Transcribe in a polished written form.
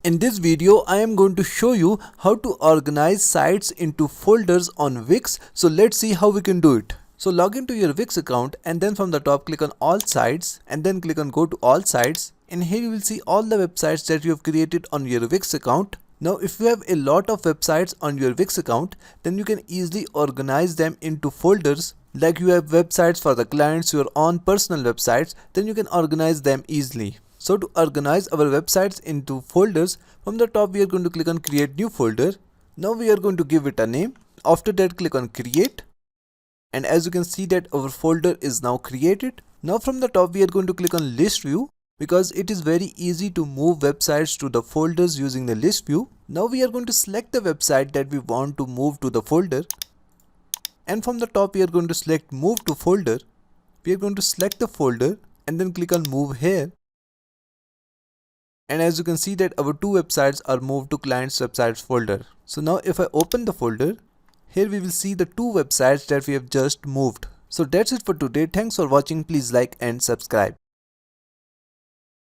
In this video, I am going to show you how to organize sites into folders on Wix. So let's see how we can do it. So log into your Wix account and then from the top click on all sites and then click on go to all sites. And here you will see all the websites that you have created on your Wix account. Now if you have a lot of websites on your Wix account, then you can easily organize them into folders. Like you have websites for the clients, your own personal websites, then you can organize them easily. So to organize our websites into folders, from the top we are going to click on create new folder. Now we are going to give it a name. After that click on create. And as you can see that our folder is now created. Now from the top we are going to click on list view because it is very easy to move websites to the folders using the list view. Now we are going to select the website that we want to move to the folder. And from the top we are going to select move to folder. We are going to select the folder and then click on move here. And as you can see that our two websites are moved to clients websites folder. So now if I open the folder, here we will see the two websites that we have just moved. So that's it for today. Thanks for watching. Please like and subscribe.